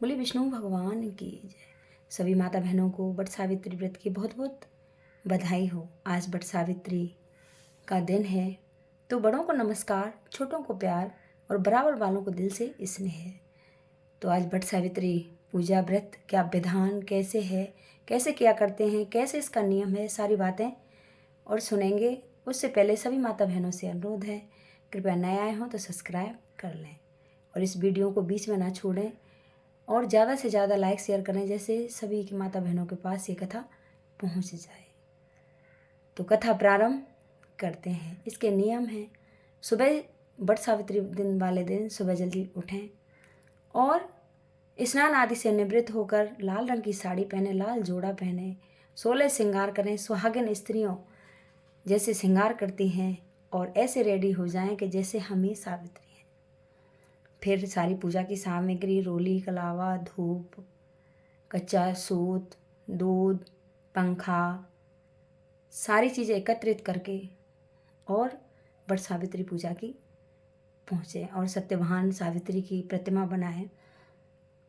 बोले विष्णु भगवान की जय। सभी माता बहनों को वट सावित्री व्रत की बहुत बहुत बधाई हो। आज वट सावित्री का दिन है, तो बड़ों को नमस्कार, छोटों को प्यार और बराबर वालों को दिल से स्नेह है। तो आज वट सावित्री पूजा व्रत क्या विधान कैसे है, कैसे किया करते हैं, कैसे इसका नियम है, सारी बातें और सुनेंगे। उससे पहले सभी माता बहनों से अनुरोध है, कृपया नए आए हों तो सब्सक्राइब कर लें और इस वीडियो को बीच में ना छोड़ें और ज़्यादा से ज़्यादा लाइक शेयर करें, जैसे सभी की माता बहनों के पास ये कथा पहुंच जाए। तो कथा प्रारंभ करते हैं। इसके नियम हैं, सुबह वट सावित्री दिन वाले दिन सुबह जल्दी उठें और स्नान आदि से निवृत्त होकर लाल रंग की साड़ी पहने, लाल जोड़ा पहने, 16 श्रृंगार करें। सुहागिन स्त्रियों जैसे श्रृंगार करती हैं और ऐसे रेडी हो जाएं कि जैसे हम ही सावित्री हैं। फिर सारी पूजा की सामग्री, रोली, कलावा, धूप, कच्चा सूत, दूध, पंखा, सारी चीज़ें एकत्रित करके और वट सावित्री पूजा की पहुँचे और सत्यवान सावित्री की प्रतिमा बनाएं,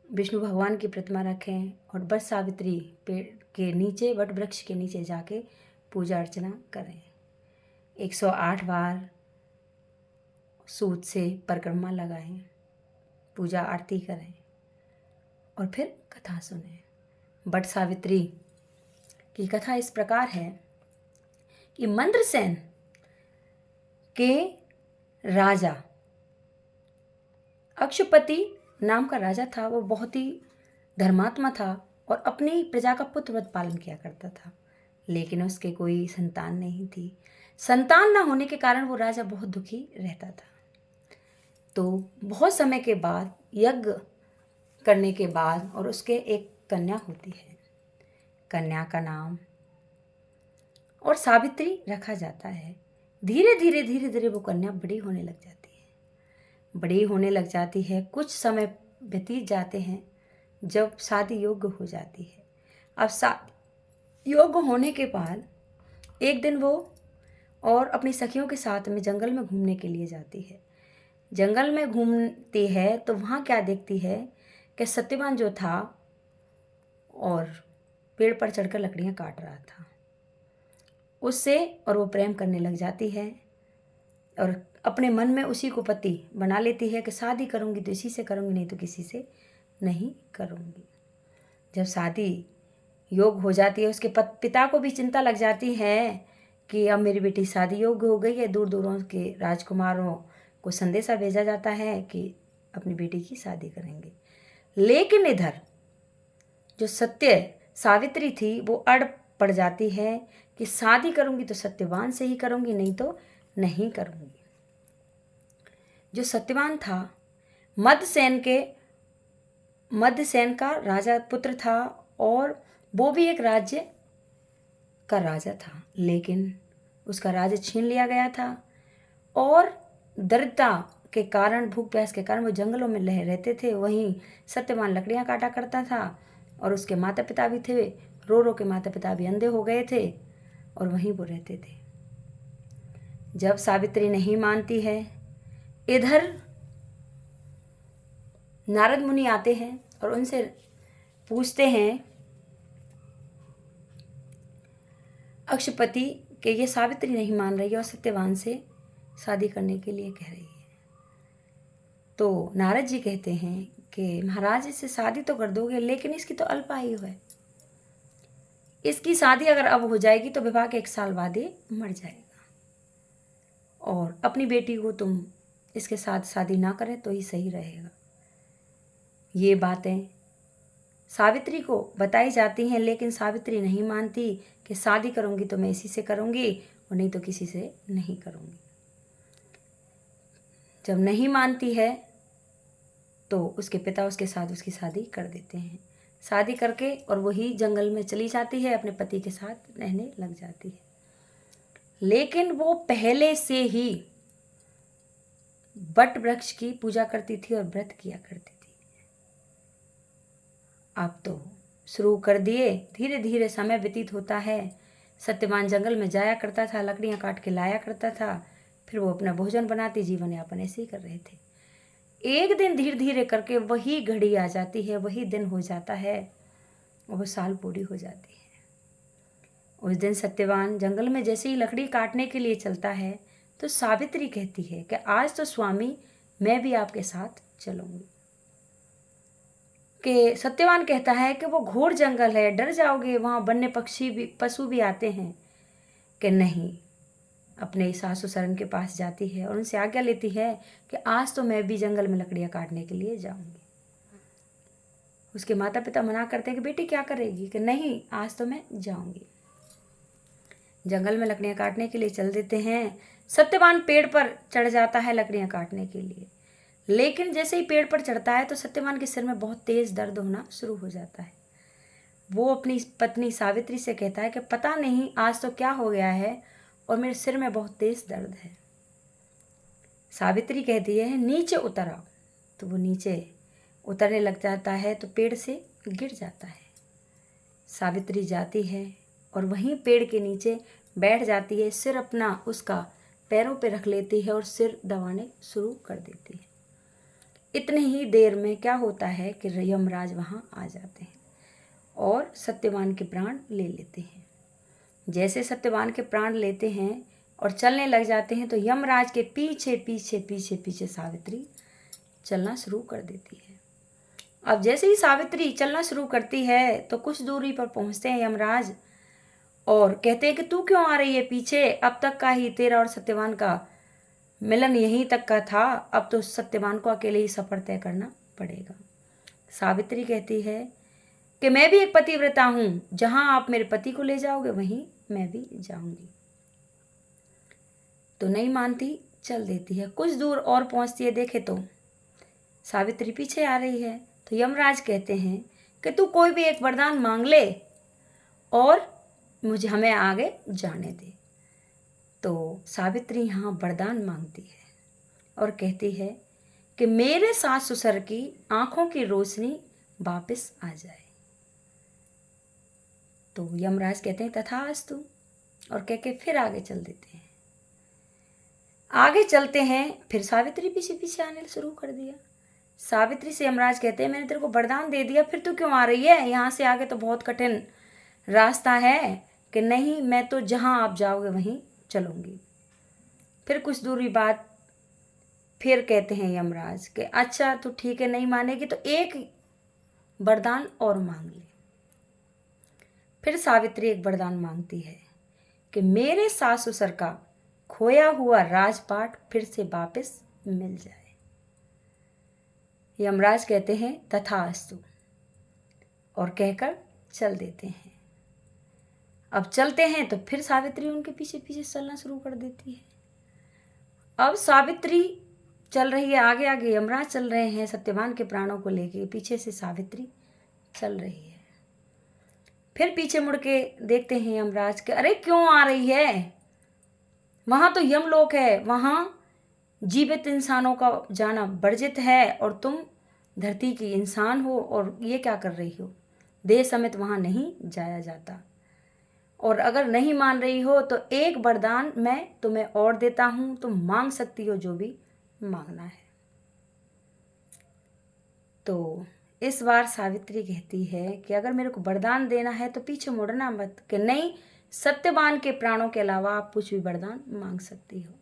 विष्णु भगवान की प्रतिमा रखें और वट सावित्री पेड़ के नीचे, वट वृक्ष के नीचे जाके पूजा अर्चना करें। 108 बार सूत से परिक्रमा लगाएं, पूजा आरती करें और फिर कथा सुनें। वट सावित्री की कथा इस प्रकार है कि मंद्रसेन के राजा, अक्षुपति नाम का राजा था। वो बहुत ही धर्मात्मा था और अपनी प्रजा का पुत्रवत पालन किया करता था, लेकिन उसके कोई संतान नहीं थी। संतान न होने के कारण वो राजा बहुत दुखी रहता था। तो बहुत समय के बाद, यज्ञ करने के बाद, और उसके एक कन्या होती है। कन्या का नाम और सावित्री रखा जाता है। धीरे धीरे वो कन्या बड़ी होने लग जाती है। कुछ समय व्यतीत जाते हैं जब शादी योग्य हो जाती है। अब योग्य होने के बाद एक दिन वो और अपनी सखियों के साथ में जंगल में घूमने के लिए जाती है। जंगल में घूमती है तो वहाँ क्या देखती है कि सत्यवान जो था और पेड़ पर चढ़कर लकड़ियाँ काट रहा था उससे, और वो प्रेम करने लग जाती है और अपने मन में उसी को पति बना लेती है कि शादी करूँगी तो इसी से करूँगी, नहीं तो किसी से नहीं करूँगी। जब शादी योग हो जाती है, उसके पिता को भी चिंता लग जाती है कि अब मेरी बेटी शादी योग्य हो गई है। दूर दूरों के राजकुमारों को संदेशा भेजा जाता है कि अपनी बेटी की शादी करेंगे। लेकिन इधर जो सत्य सावित्री थी वो अड़ पड़ जाती है कि शादी करूँगी तो सत्यवान से ही करूँगी, नहीं तो नहीं करूँगी। जो सत्यवान था मध्यसेन का राजा पुत्र था और वो भी एक राज्य का राजा था, लेकिन उसका राज्य छीन लिया गया था और दरिद्रता के कारण, भूख प्यास के कारण वो जंगलों में रहते थे। वहीं सत्यवान लकड़ियाँ काटा करता था और उसके माता पिता भी थे, रो के माता पिता भी अंधे हो गए थे और वहीं वो रहते थे। जब सावित्री नहीं मानती है, इधर नारद मुनि आते हैं और उनसे पूछते हैं अक्षपति कि ये सावित्री नहीं मान रही है और सत्यवान से शादी करने के लिए कह रही है। तो नारद जी कहते हैं कि महाराज इससे शादी तो कर दोगे, लेकिन इसकी तो अल्पायु है। इसकी शादी अगर अब हो जाएगी तो विवाह के 1 साल बाद ये मर जाएगा और अपनी बेटी को तुम इसके साथ शादी ना करें तो ही सही रहेगा। ये बातें सावित्री को बताई जाती हैं, लेकिन सावित्री नहीं मानती कि शादी करूँगी तो मैं इसी से करूँगी और नहीं तो किसी से नहीं करूँगी। जब नहीं मानती है तो उसके पिता उसके साथ उसकी शादी कर देते हैं। शादी करके और वही जंगल में चली जाती है, अपने पति के साथ रहने लग जाती है। लेकिन वो पहले से ही वट वृक्ष की पूजा करती थी और व्रत किया करती थी। आप तो शुरू कर दिए, धीरे धीरे समय व्यतीत होता है। सत्यवान जंगल में जाया करता था, लकड़ियाँ काट के लाया करता था, फिर वो अपना भोजन बनाती, जीवन यापन ऐसे ही कर रहे थे। एक दिन धीरे धीरे करके वही घड़ी आ जाती है, वही दिन हो जाता है और वो साल पूरी हो जाती है। उस दिन सत्यवान जंगल में जैसे ही लकड़ी काटने के लिए चलता है तो सावित्री कहती है कि आज तो स्वामी मैं भी आपके साथ चलूंगी। कि सत्यवान कहता है कि वो घोर जंगल है, डर जाओगे, वहाँ वन्य पक्षी भी पशु भी आते हैं। कि नहीं, अपने सास ससुर के पास जाती है और उनसे आज्ञा लेती है कि आज तो मैं भी जंगल में लकड़ियाँ काटने के लिए जाऊंगी। उसके माता पिता मना करते हैं कि बेटी क्या करेगी। कि नहीं, आज तो मैं जाऊंगी। जंगल में लकड़ियाँ काटने के लिए चल देते हैं। सत्यवान पेड़ पर चढ़ जाता है लकड़ियाँ काटने के लिए, लेकिन जैसे ही पेड़ पर चढ़ता है तो सत्यवान के सिर में बहुत तेज दर्द होना शुरू हो जाता है। वो अपनी पत्नी सावित्री से कहता है कि पता नहीं आज तो क्या हो गया है और मेरे सिर में बहुत तेज दर्द है। सावित्री कहती है नीचे उतर आओ। तो वो नीचे उतरने लग जाता है तो पेड़ से गिर जाता है। सावित्री जाती है और वहीं पेड़ के नीचे बैठ जाती है, सिर अपना उसका पैरों पे रख लेती है और सिर दबाने शुरू कर देती है। इतने ही देर में क्या होता है कि यमराज वहाँ आ जाते हैं और सत्यवान के प्राण ले लेते हैं। जैसे सत्यवान के प्राण लेते हैं और चलने लग जाते हैं तो यमराज के पीछे पीछे पीछे पीछे सावित्री चलना शुरू कर देती है। अब जैसे ही सावित्री चलना शुरू करती है तो कुछ दूरी पर पहुंचते हैं यमराज और कहते हैं कि तू क्यों आ रही है पीछे, अब तक का ही तेरा और सत्यवान का मिलन यहीं तक का था, अब तो सत्यवान को अकेले ही सफर तय करना पड़ेगा। सावित्री कहती है कि मैं भी एक पतिव्रता हूँ, जहाँ आप मेरे पति को ले जाओगे वहीं मैं भी जाऊंगी। तो नहीं मानती, चल देती है। कुछ दूर और पहुँचती है, देखे तो सावित्री पीछे आ रही है। तो यमराज कहते हैं कि तू कोई भी एक वरदान मांग ले और हमें आगे जाने दे। तो सावित्री यहाँ वरदान मांगती है और कहती है कि मेरे सास ससुर की आंखों की रोशनी वापस आ जाए। तो यमराज कहते हैं तथास्तु और कह के फिर आगे चल देते हैं। आगे चलते हैं, फिर सावित्री पीछे पीछे आने शुरू कर दिया। सावित्री से यमराज कहते हैं मैंने तेरे को वरदान दे दिया, फिर तू क्यों आ रही है, यहाँ से आगे तो बहुत कठिन रास्ता है। कि नहीं, मैं तो जहाँ आप जाओगे वहीं चलूँगी। फिर कुछ दूरी बाद फिर कहते हैं यमराज कि अच्छा तो ठीक है, नहीं मानेगी तो एक वरदान और मांग ले। फिर सावित्री एक वरदान मांगती है कि मेरे सास ससुर का खोया हुआ राजपाट फिर से वापस मिल जाए। यमराज कहते हैं तथास्तु और कहकर चल देते हैं। अब चलते हैं तो फिर सावित्री उनके पीछे पीछे चलना शुरू कर देती है। अब सावित्री चल रही है आगे आगे, यमराज चल रहे हैं सत्यवान के प्राणों को लेके, पीछे से सावित्री चल रही है। फिर पीछे मुड़ के देखते हैं यमराज के, अरे क्यों आ रही है, वहां तो यमलोक है, वहां जीवित इंसानों का जाना वर्जित है और तुम धरती की इंसान हो और ये क्या कर रही हो, देह समेत वहां नहीं जाया जाता। और अगर नहीं मान रही हो तो एक वरदान मैं तुम्हें और देता हूं, तुम मांग सकती हो जो भी मांगना है। तो इस बार सावित्री कहती है कि अगर मेरे को वरदान देना है तो पीछे मुड़ना मत। कि नहीं, सत्यवान के प्राणों के अलावा आप कुछ भी वरदान मांग सकती हो।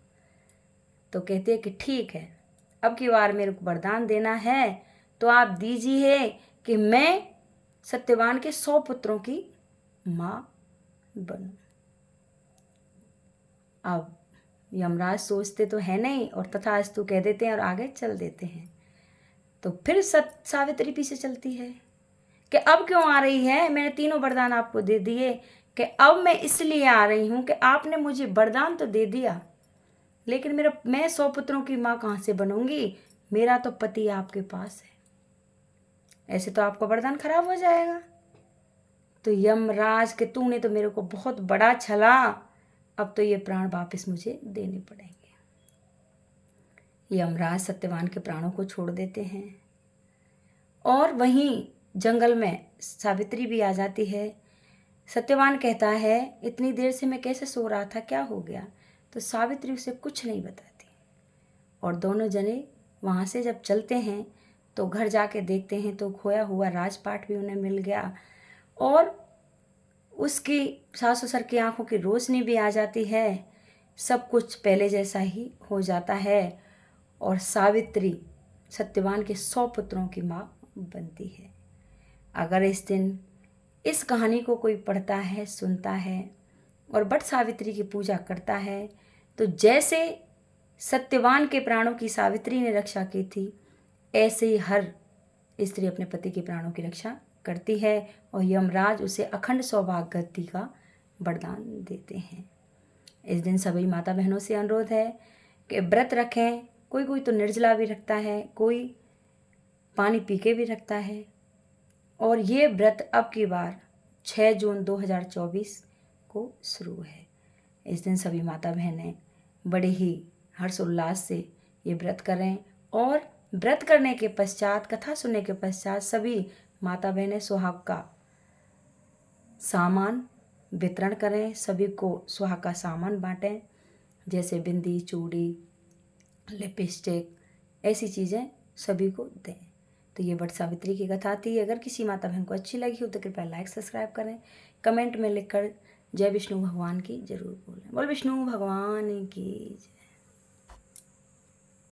तो कहती है कि ठीक है, अब की बार मेरे को वरदान देना है तो आप दीजिए कि मैं सत्यवान के 100 पुत्रों की माँ बनूं। अब यमराज सोचते तो है नहीं और तथास्तु कह देते हैं और आगे चल देते हैं। तो फिर सावित्री पीछे चलती है कि अब क्यों आ रही है, मैंने तीनों वरदान आपको दे दिए। कि अब मैं इसलिए आ रही हूँ कि आपने मुझे वरदान तो दे दिया, लेकिन मैं 100 पुत्रों की माँ कहाँ से बनूंगी, मेरा तो पति आपके पास है, ऐसे तो आपका वरदान खराब हो जाएगा। तो यमराज के तूने तो मेरे को बहुत बड़ा छला, अब तो ये प्राण वापस मुझे देने पड़ेंगे। यमराज सत्यवान के प्राणों को छोड़ देते हैं और वहीं जंगल में सावित्री भी आ जाती है। सत्यवान कहता है इतनी देर से मैं कैसे सो रहा था, क्या हो गया। तो सावित्री उसे कुछ नहीं बताती और दोनों जने वहाँ से जब चलते हैं तो घर जाके देखते हैं तो खोया हुआ राजपाट भी उन्हें मिल गया और उसकी सास ससुर की आंखों की रोशनी भी आ जाती है। सब कुछ पहले जैसा ही हो जाता है और सावित्री सत्यवान के 100 पुत्रों की माँ बनती है। अगर इस दिन इस कहानी को कोई पढ़ता है, सुनता है और बट सावित्री की पूजा करता है तो जैसे सत्यवान के प्राणों की सावित्री ने रक्षा की थी, ऐसे ही हर स्त्री अपने पति के प्राणों की रक्षा करती है और यमराज उसे अखंड सौभाग्य गति का वरदान देते हैं। इस दिन सभी माता बहनों से अनुरोध है कि व्रत रखें। कोई कोई तो निर्जला भी रखता है, कोई पानी पी के भी रखता है। और ये व्रत अब की बार 6 जून 2024 को शुरू है। इस दिन सभी माता बहनें बड़े ही हर्षोल्लास से ये व्रत करें और व्रत करने के पश्चात, कथा सुनने के पश्चात सभी माता बहनें सुहाग का सामान वितरण करें, सभी को सुहाग का सामान बांटें, जैसे बिंदी, चूड़ी, लिपस्टिक, ऐसी चीज़ें सभी को दें। तो ये वट सावित्री की कथा थी। अगर किसी माता बहन को अच्छी लगी हो तो कृपया लाइक सब्सक्राइब करें, कमेंट में लिखकर जय विष्णु भगवान की जरूर बोलें। बोल विष्णु भगवान की जय।